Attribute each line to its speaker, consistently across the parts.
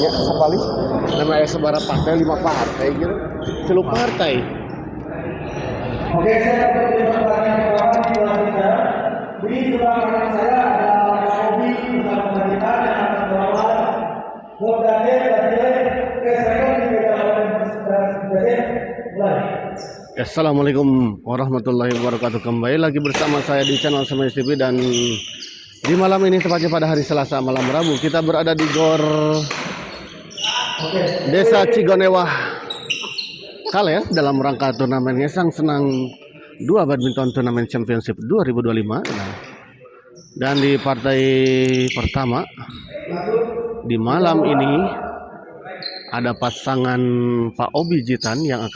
Speaker 1: Ya, sekali. Nama sebarang partai 5 partai gitu. 10 partai.
Speaker 2: Oke, saya terima pertanyaan di kelas 3. Di sebelah kanan saya ada Robi bersama kita yang akan melawan Bodade dan Kesrekon dipegang oleh Bodade. Mulai.
Speaker 1: Assalamualaikum warahmatullahi wabarakatuh. Kembali lagi bersama saya di channel Semenis TV, dan di malam ini tepatnya pada hari Selasa malam Rabu kita berada di Gor Desa Cigonewah Kale dalam rangka turnamen Ngesang Senang 2 Badminton Turnamen Championship 2025. Dan di partai pertama di malam ini ada pasangan Pak Obi Jitan yang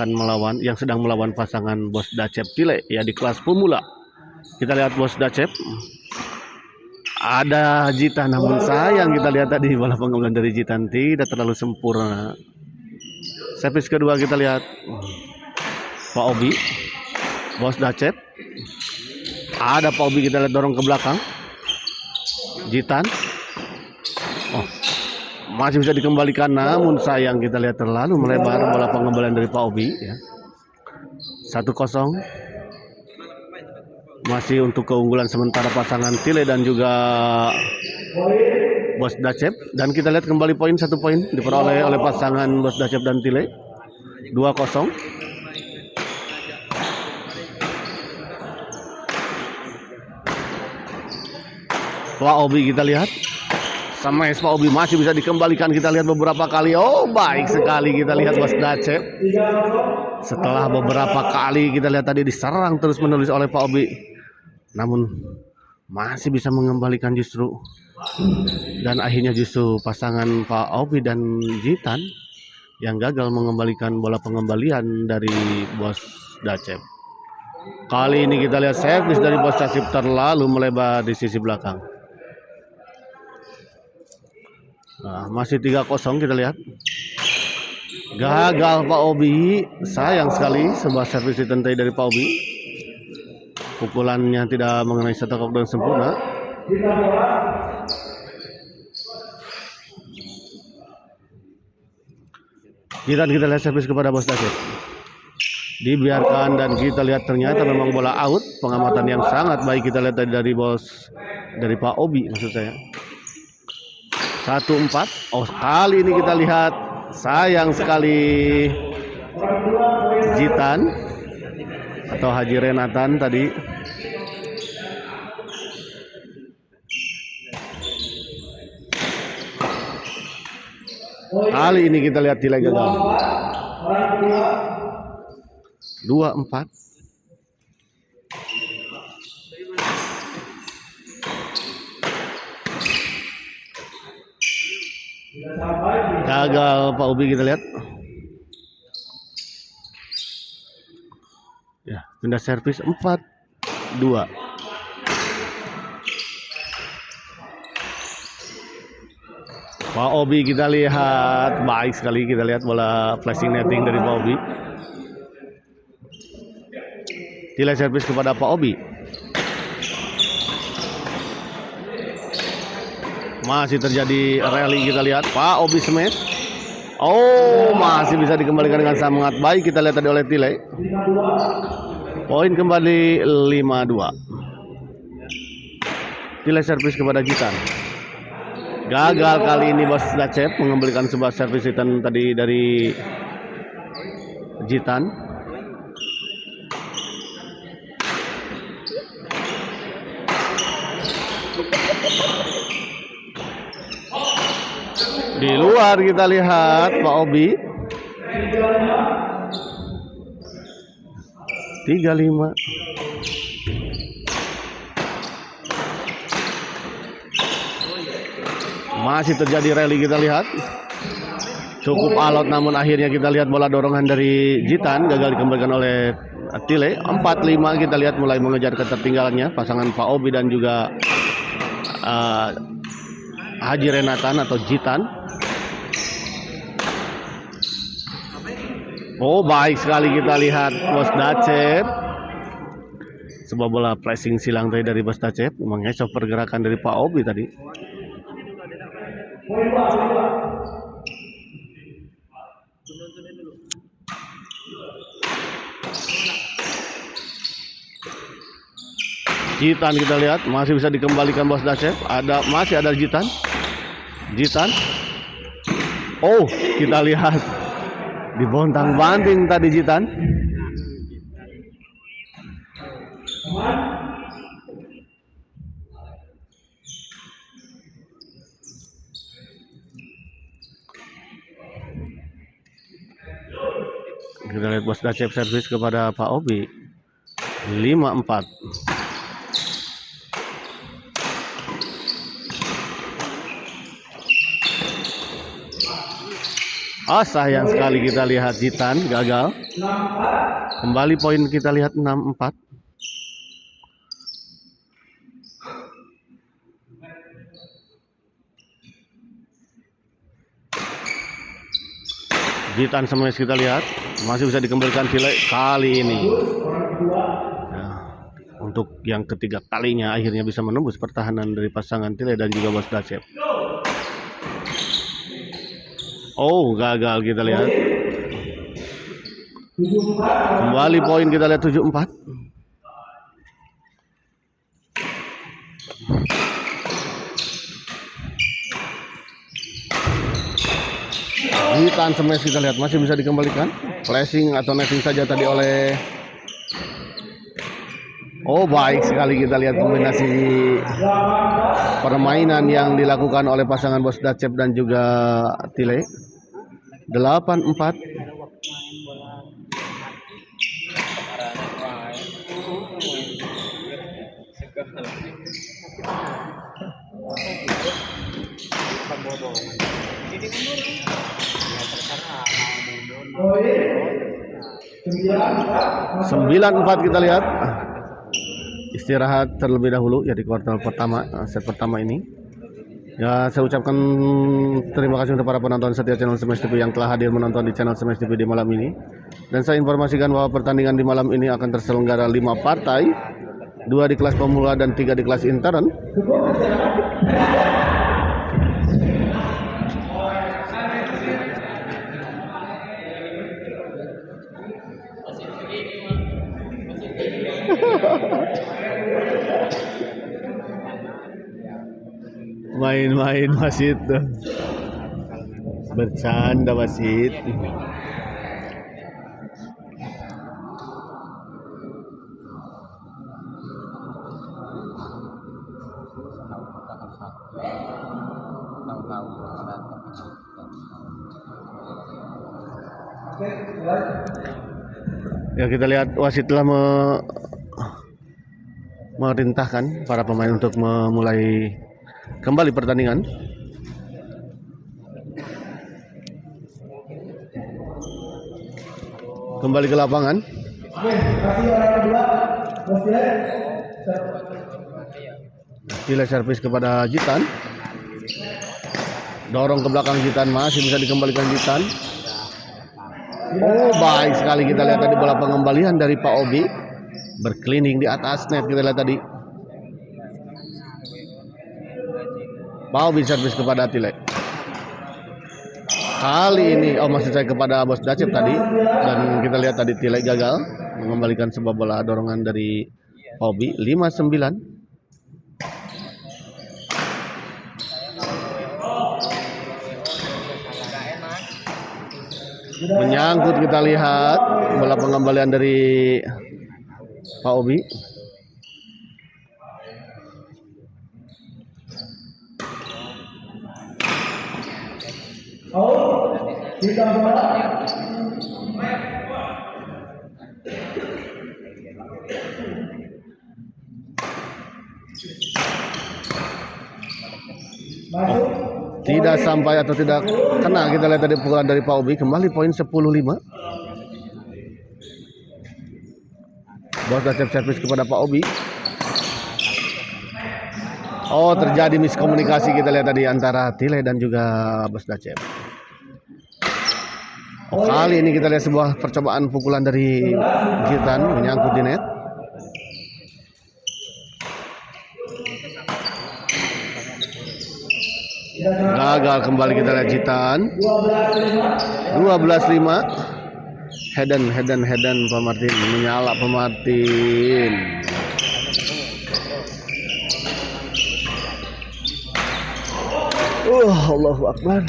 Speaker 1: sedang melawan pasangan Bos Dacep Tile ya di kelas pemula. Kita lihat Bos Dacep. Ada Jitan, namun sayang kita lihat tadi bola pengembangan dari Jitan tidak terlalu sempurna. Servis kedua kita lihat Pak Obi, Bos Dacep. Ada Pak Obi, kita lihat dorong ke belakang. Jitan. Masih bisa dikembalikan, namun sayang kita lihat terlalu melebar bola pengembalian dari Pak Obi ya. 1-0 masih untuk keunggulan sementara pasangan Tile dan juga Bos Dacep. Dan kita lihat kembali poin, 1 poin diperoleh oleh pasangan Bos Dacep dan Tile. 2-0. Pak Obi kita lihat sama Pak Obi masih bisa dikembalikan, kita lihat beberapa kali. Oh, baik sekali kita lihat Bos Dacep. Setelah beberapa kali kita lihat tadi diserang terus menerus oleh Pak Obi, namun masih bisa mengembalikan justru. Dan akhirnya justru pasangan Pak Obi dan Jitan yang gagal mengembalikan bola pengembalian dari Bos Dacep. Kali ini kita lihat servis dari Bos Dacep terlalu melebar di sisi belakang. Nah, masih 3-0 kita lihat. Gagal Pak Obi, sayang sekali sebuah servis ditentai dari Pak Obi. Pukulannya tidak mengenai setekok dengan sempurna. Kita lihat servis kepada Bos Dacep. Dibiarkan dan kita lihat ternyata memang bola out. Pengamatan yang sangat baik kita lihat dari Pak Obi maksud saya. 1-4. Oh, kali ini kita lihat sayang sekali Jitan atau Haji Renatan tadi. Kali ini kita lihat Tile gagal. 2-4. Gagal Pak Obi kita lihat. Ya, pindah servis 4-2. Pak Obi kita lihat baik sekali, kita lihat bola flashing netting dari Pak Obi. Tile servis kepada Pak Obi. Masih terjadi rally kita lihat. Pak Obi smash. Oh, masih bisa dikembalikan dengan sangat baik kita lihat tadi oleh Tile. Poin kembali 5-2. Tile servis kepada Jitan. Gagal kali ini Bos Dacep mengembalikan sebuah servis tadi dari Jitan. Di luar kita lihat Pak Obi. 3-5. Masih terjadi rally kita lihat. Cukup alot, namun akhirnya kita lihat bola dorongan dari Jitan gagal dikembalikan oleh Tile. 4-5 kita lihat mulai mengejar ketertinggalannya pasangan Pak Obi dan juga Haji Renatan atau Jitan. Oh, baik sekali kita lihat Bos Dacep. Sebuah bola pressing silang tadi dari Bos Dacep mengecoh pergerakan dari Pak Obi tadi. Jitan kita lihat masih bisa dikembalikan Bos Dacep. Masih ada Jitan. Oh, kita lihat dibontang-banting tadi Jitan. Kita lihat Bos Dacep servis kepada Pak Obi. 5-4. Sayang sekali kita lihat Jitan gagal. Kembali poin kita lihat 6-4. Jitan smash kita lihat masih bisa dikembalikan Tile kali ini. Untuk yang ketiga kalinya akhirnya bisa menembus pertahanan dari pasangan Tile dan juga Bos Dacep. Oh, gagal kita lihat. Kembali poin kita lihat 7-4. Jitan smash kita lihat masih bisa dikembalikan. Flashing atau netting saja tadi oleh. Oh, baik sekali kita lihat kombinasi permainan yang dilakukan oleh pasangan Bos Dacep dan juga Tile. 8-4. Sembilan 4 kita lihat. Istirahat terlebih dahulu ya di kuartal pertama, set pertama ini. Ya, saya ucapkan terima kasih untuk para penonton setia channel Smash TV yang telah hadir menonton di channel Smash TV di malam ini. Dan saya informasikan bahwa pertandingan di malam ini akan terselenggara 5 partai, 2 di kelas pemula dan 3 di kelas intern. Main-main wasit tuh. Bercanda wasit. Ya, kita lihat wasit telah merintahkan para pemain untuk memulai kembali pertandingan. Kembali ke lapangan. Tile servis kepada Jitan. Dorong ke belakang Jitan, masih bisa dikembalikan Jitan. Oh, baik sekali kita lihat tadi bola pengembalian dari Pak Obi. Berkeliling di atas net kita lihat tadi. Pak Obi servis kepada Tile. Kali ini, maksud saya kepada Bos Dacep tadi. Dan kita lihat tadi Tile gagal mengembalikan sebuah bola dorongan dari Pak Obi. 5-9. Menyangkut kita lihat bola pengembalian dari Pak Obi. Tidak sampai atau tidak kena, kita lihat tadi pukulan dari Pak Obi. Kembali poin 10-5. Bos Dacep servis kepada Pak Obi. Oh, terjadi miskomunikasi kita lihat tadi antara Tile dan juga Bos Dacep. Oh, kali ini kita lihat sebuah percobaan pukulan dari Jitan menyangkut di net. Gagal kembali kita lihat Jitan. 12-5. Hedan Pak Martin, menyala Pak Martin. Allahu Akbar.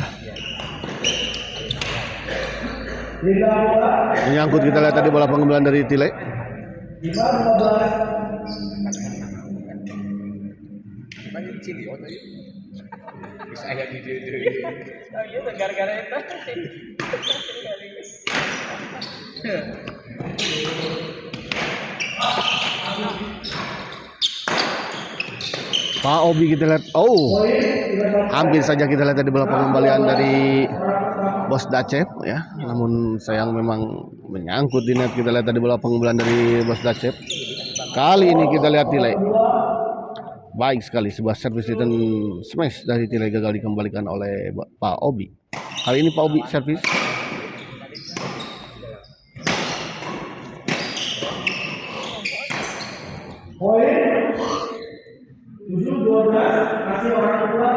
Speaker 2: Liga bola
Speaker 1: Menyangkut kita lihat tadi bola pengembalan dari Tile.
Speaker 2: 15.
Speaker 1: Pak Obi kita lihat. Oh, hampir saja kita lihat tadi bola pengembalian dari Bos Dacep ya. Namun sayang memang menyangkut di net. Kita lihat tadi bola pengembalian dari Bos Dacep. Kali ini kita lihat Tile. Baik sekali, sebuah servis return smash dari Tile gagal dikembalikan oleh Pak Obi. Kali ini Pak Obi servis.
Speaker 2: Poin 7-12 masih orang kedua.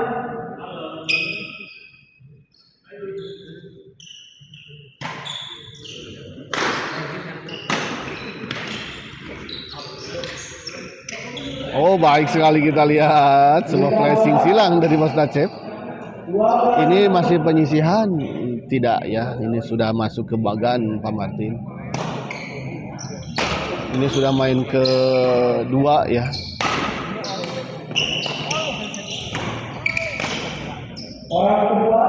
Speaker 1: Oh, baik sekali kita lihat sebuah flashing silang dari Bos Dacep. Ini masih penyisihan? Tidak ya, ini sudah masuk ke bagan Pak Martin. Ini sudah main kedua ya.
Speaker 2: Orang kedua.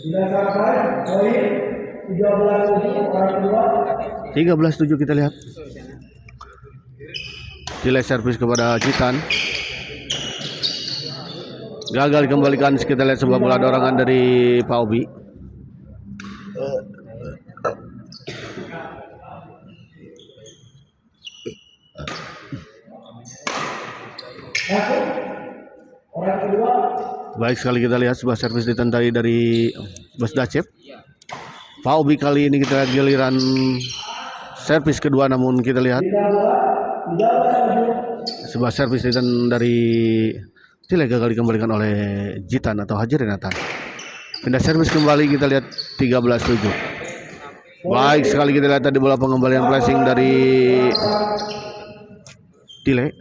Speaker 2: Sudah sampai poin 13-7 orang kedua.
Speaker 1: 13-7 kita lihat. Delay servis kepada Jitan. Gagal dikembalikan. Kita lihat sebuah bola dorongan dari Pak Obi.
Speaker 2: Orang kedua.
Speaker 1: Baik sekali kita lihat sebuah servis ditandai dari Bos Dacep. Pak Obi kali ini kita lihat giliran servis kedua, namun kita lihat sebuah servis dari Tile gagal dikembalikan oleh Jitan atau Haji Renatan. Pindah servis kembali, kita lihat 13-7. Baik sekali kita lihat tadi bola pengembalian flashing dari Tile.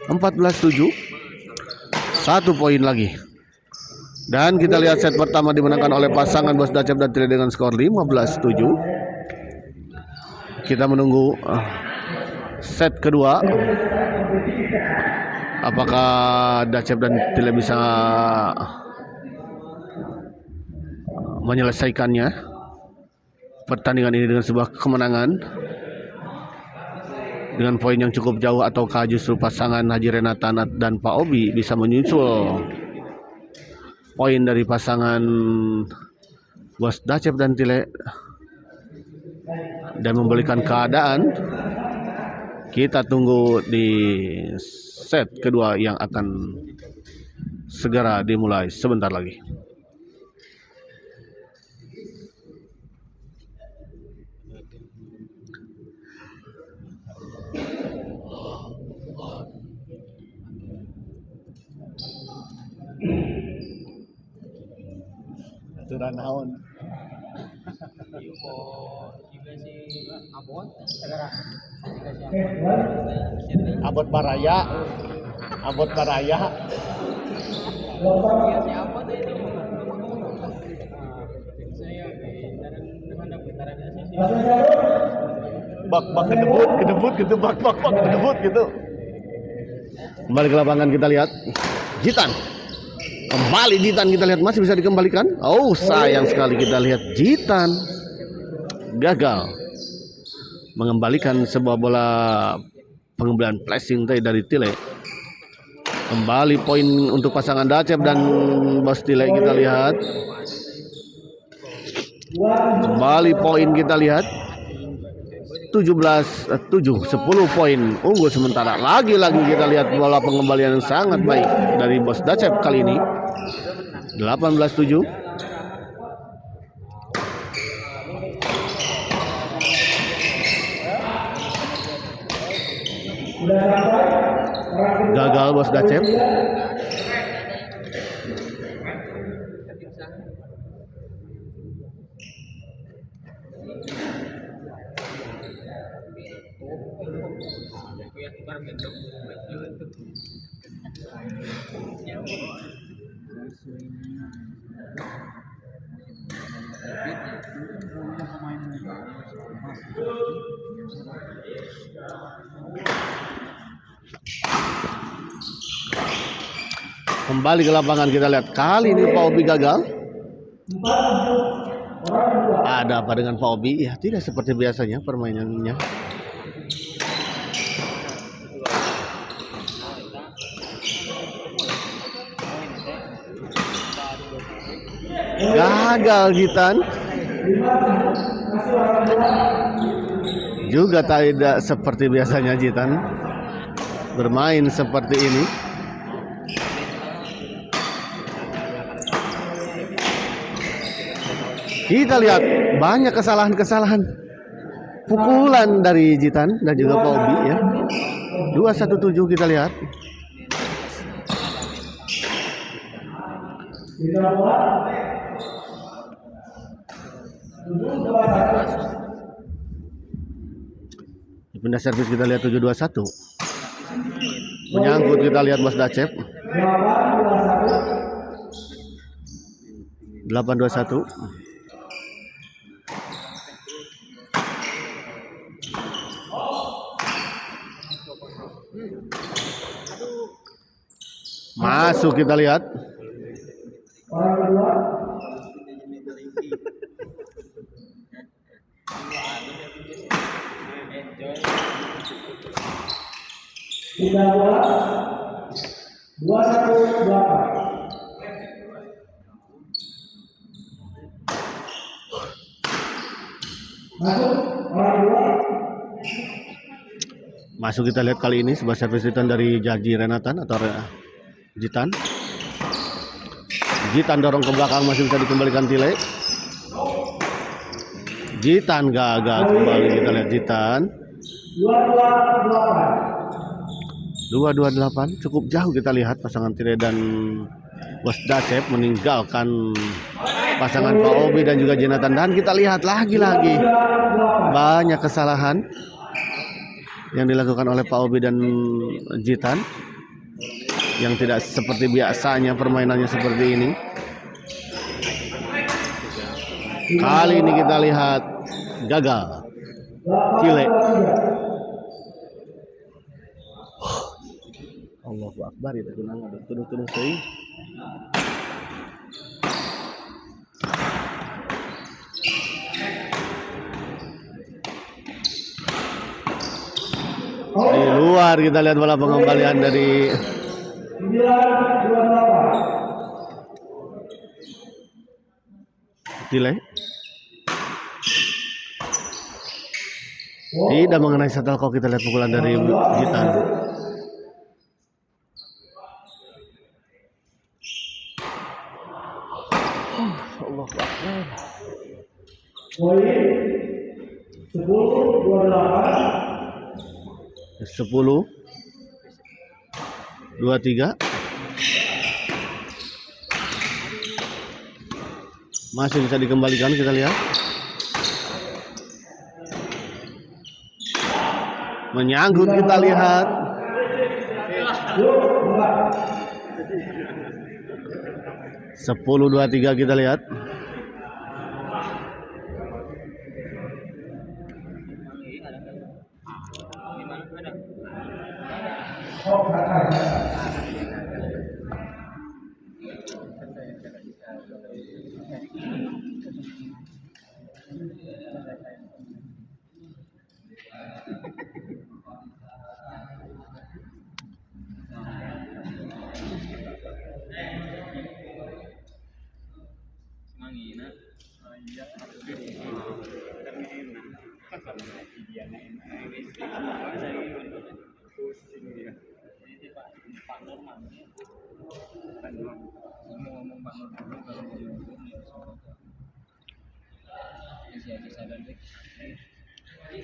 Speaker 1: 14-7. 1 poin lagi. Dan kita lihat set pertama dimenangkan oleh pasangan Bos Dacep dan Tile dengan skor 15-7. Kita menunggu set kedua. Apakah Dacep dan Tile bisa menyelesaikannya pertandingan ini dengan sebuah kemenangan dengan poin yang cukup jauh, ataukah justru pasangan Haji Renatan dan Pak Obi bisa menyusul poin dari pasangan Bos Dacep dan Tile dan membalikan keadaan. Kita tunggu di set kedua yang akan segera dimulai sebentar lagi. Aturan naon? Abot baraya. Abot baraya. Bak kedebut gitu, bak kedebut gitu. Kembali ke lapangan kita lihat Jitan. Kembali Jitan kita lihat masih bisa dikembalikan. Oh, sayang sekali kita lihat Jitan gagal mengembalikan sebuah bola pengembalian flashing dari Tile. Kembali poin untuk pasangan Dacep dan Bos Tile kita lihat. Kembali poin kita lihat. 17-7, 10 poin unggul sementara. Lagi-lagi kita lihat bola pengembalian yang sangat baik dari Bos Dacep kali ini. 18-7. Gagal Bos Dacep. Kembali ke lapangan kita lihat. Kali ini Pak Obi gagal. Ada apa dengan Pak Obi? Ya tidak seperti biasanya permainannya. Gagal Jitan. Juga tidak seperti biasanya Jitan bermain seperti ini. Kita lihat banyak kesalahan-kesalahan pukulan dari Jitan dan juga Pak Obi ya. 217 kita lihat. Pindah servis kita lihat 721. Menyangkut kita lihat Bos Dacep. 821. Masuk kita lihat.
Speaker 2: Orang kedua. Pindah bola 218. Masuk orang kedua.
Speaker 1: Masuk kita lihat kali ini sebuah servis return dari Jaji Renatan atau Jitan. Jitan dorong ke belakang, masih bisa dikembalikan Tile. Jitan gagal kembali, kita lihat Jitan. 228 cukup jauh kita lihat pasangan Tile dan Bos Dacep meninggalkan pasangan Pak Obi dan juga Jonathan. Dan kita lihat lagi-lagi banyak kesalahan yang dilakukan oleh Pak Obi dan Jitan yang tidak seperti biasanya permainannya seperti ini. Kali ini kita lihat gagal Tile. Allahu Akbar, itu tenang, ada tuduh-tuduh sih. Di luar kita lihat bola pengembalian dari Tile. Tidak mengenai shuttlecock, kita lihat pukulan dari Jitan. Allah Akbar. 10-23. Masih bisa dikembalikan, kita lihat. Menyangkut, kita lihat. Sepuluh 23 kita lihat.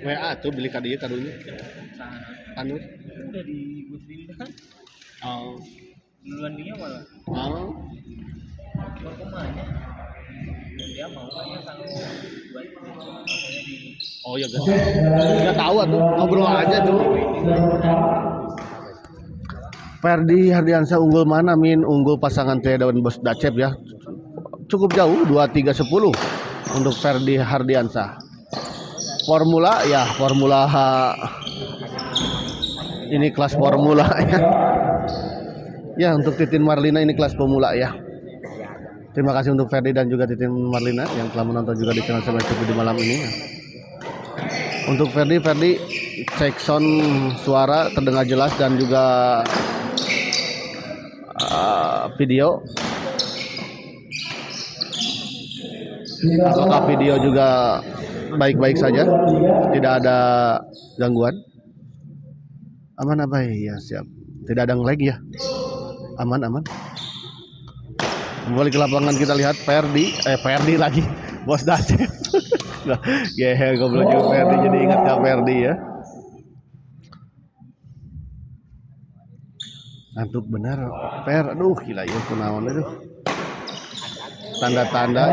Speaker 1: WA tuh beli kadieu kadunya. Anu
Speaker 3: udah di Guslinda.
Speaker 1: oh
Speaker 3: Duluan dia malah.
Speaker 1: oh
Speaker 3: Mau kemana? dia maunya kalau buat di
Speaker 1: Oh ya guys. Nggak tahu tuh, ngobrol aja tuh. Ferdi Hardiansyah unggul mana Min? Unggul pasangan Tia dan Bos Dacep ya. Cukup jauh 23-10 untuk Ferdi Hardiansyah. Formula ya, formula ini kelas formula ya. Ya untuk Titin Marlina ini kelas pemula ya. Terima kasih untuk Ferdi dan juga Titin Marlina yang telah menonton juga di channel Semen TV di malam ini. Untuk Ferdi cek sound suara terdengar jelas dan juga video. Apakah video juga baik-baik saja? Tidak ada gangguan? Aman apa ya? Siap. Tidak ada nge-lag ya? Aman. Kembali ke lapangan kita lihat Ferdi lagi. Bos Dacep. Ya, goblok juga Ferdi jadi ingat Kak Ferdi ya. Ngantuk benar aduh gila ya kunaon itu. Tanda-tanda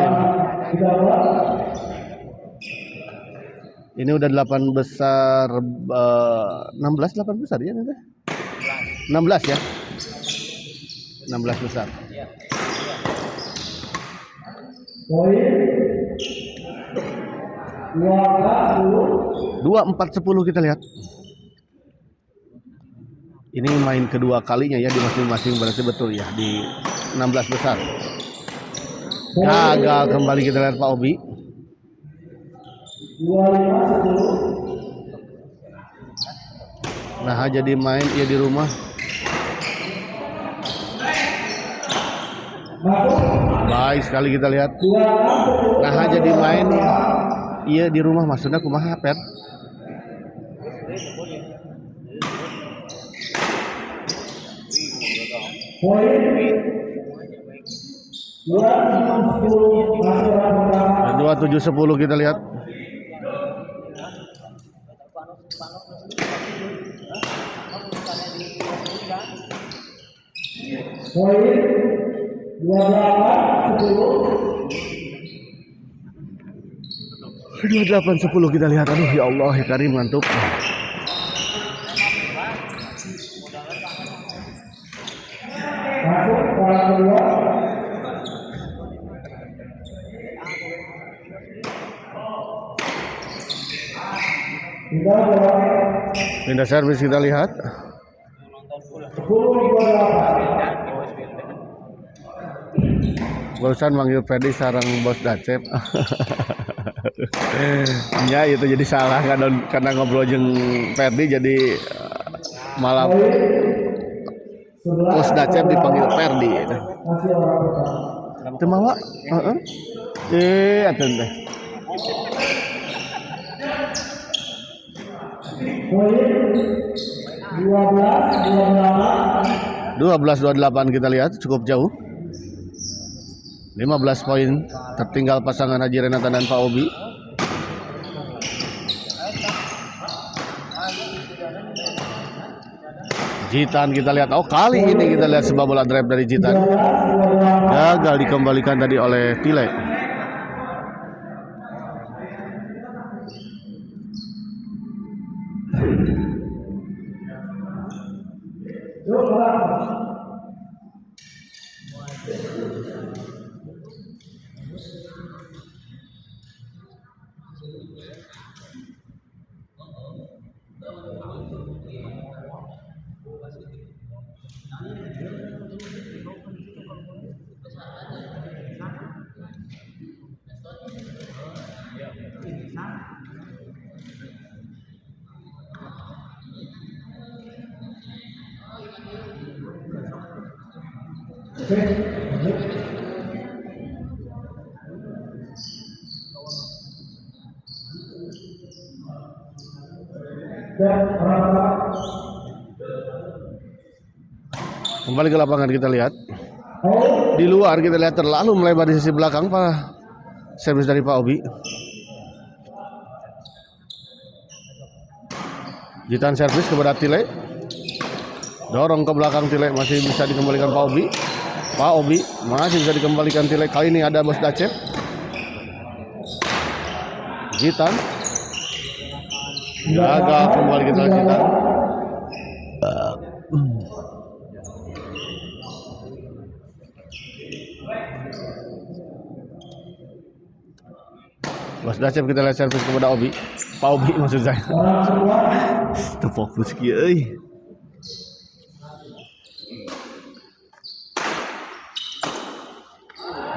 Speaker 1: ini udah 8 besar 16 8 besar ya nih. 16 ya. 16 besar.
Speaker 2: Poin
Speaker 1: 24-10 kita lihat. Ini main kedua kalinya ya di masing-masing, berarti betul ya di 16 besar. Gagal kembali kita lihat Pak Obi.
Speaker 2: 25-10.
Speaker 1: Nah jadi main ya di rumah. Baik sekali kita lihat. Nah jadi main iya di rumah maksudnya kumaha Pet?
Speaker 2: Poin
Speaker 1: 27-10 kita lihat.
Speaker 2: Poin
Speaker 1: 28-10 kita lihat. Aduh ya Allah ya Karim ngantuk.
Speaker 2: masuk para kedua.
Speaker 1: Pindah servis kita lihat.
Speaker 2: 10-28.
Speaker 1: Barusan manggil Ferdi sarang Bos Dacep. Ya itu jadi salah karena ngobrol jeung Ferdi jadi malah Bos Dacep dipanggil Ferdi.
Speaker 2: Masih orang pertama.
Speaker 1: Itu mawa? Atuh teh.
Speaker 2: Poin 12-28.
Speaker 1: 12-28 kita lihat cukup jauh. 15 poin tertinggal pasangan Haji Renata dan Pak Obi. Jitan kita lihat. Oh kali ini kita lihat sebuah bola drive dari Jitan. Gagal dikembalikan tadi oleh Tile. Kembali ke lapangan kita lihat. Di luar kita lihat terlalu melebar di sisi belakang Pak. Servis dari Pak Obi. Jitan servis kepada Tile. Dorong ke belakang Tile, masih bisa dikembalikan Pak Obi. Pak Obi masih bisa dikembalikan Tile. Kali ini ada Bos Dacep. Jitan gagal kembali kita lihat Jitan. Bos Dacep kita lihat servis kepada Obi. Pak Obi maksud saya. Itu fokus kieu euy.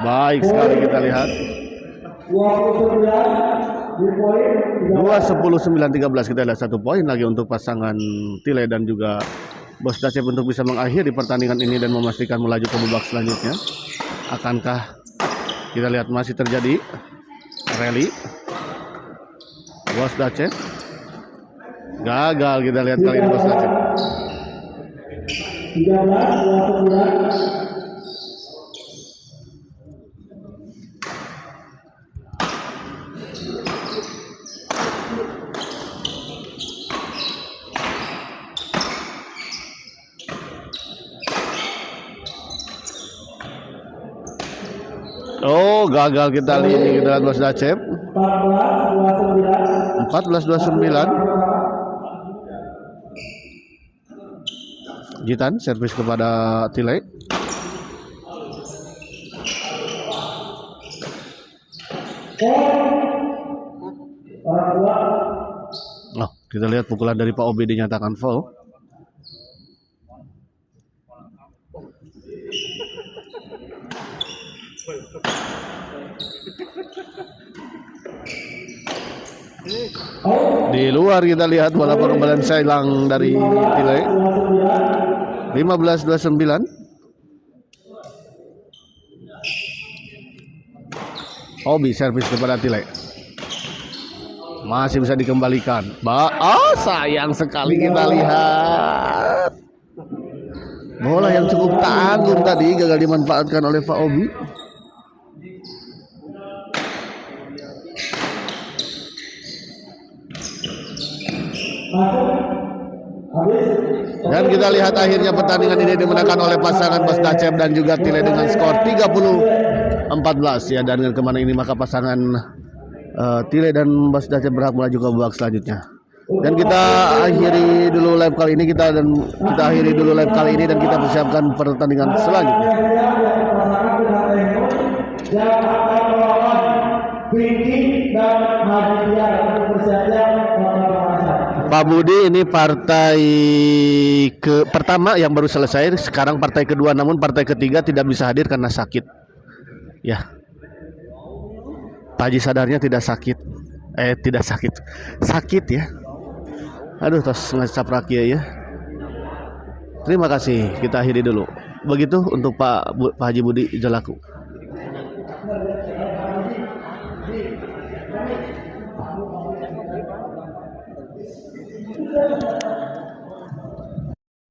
Speaker 1: Baik sekali kita lihat.
Speaker 2: 29 di poin
Speaker 1: 2-10-9-13 kita lihat 1 poin lagi untuk pasangan Tile dan juga Bos Dacep untuk bisa mengakhiri pertandingan ini dan memastikan melaju ke babak selanjutnya. Akankah kita lihat masih terjadi rally? Bos Dacep gagal kita lihat kali ini Bos Dacep.
Speaker 2: 13 29.
Speaker 1: Oh, gagal kita lihat ini kita lihat Bos Dacep. 14-29. Jitan servis kepada Tile. Oh, kita lihat pukulan dari Pak Obi dinyatakan foul. Di luar kita lihat bola pengembalian silang dari Tile. 15-29. Obi servis kepada Tile. Masih bisa dikembalikan. Sayang sekali kita lihat. Bola yang cukup tanggung tadi gagal dimanfaatkan oleh Pak Obi. Dan kita lihat akhirnya pertandingan ini dimenangkan oleh pasangan Bos Dacep dan juga Tile dengan skor 30-14 ya. Dan dengan kemenangan ini maka pasangan Tile dan Bos Dacep berhak melaju ke babak selanjutnya. Dan kita akhiri dulu live kali ini dan kita persiapkan pertandingan selanjutnya.
Speaker 2: Yang akan melawan Pinky dan Maditya untuk bersiap-siap
Speaker 1: Pak Budi, ini partai pertama yang baru selesai, sekarang partai kedua, namun partai ketiga tidak bisa hadir karena sakit. Ya, Pak Haji sadarnya tidak sakit, sakit ya. Aduh, tos ngecap ya. Terima kasih, kita akhiri dulu. Begitu untuk Pak Haji Budi Jalaku.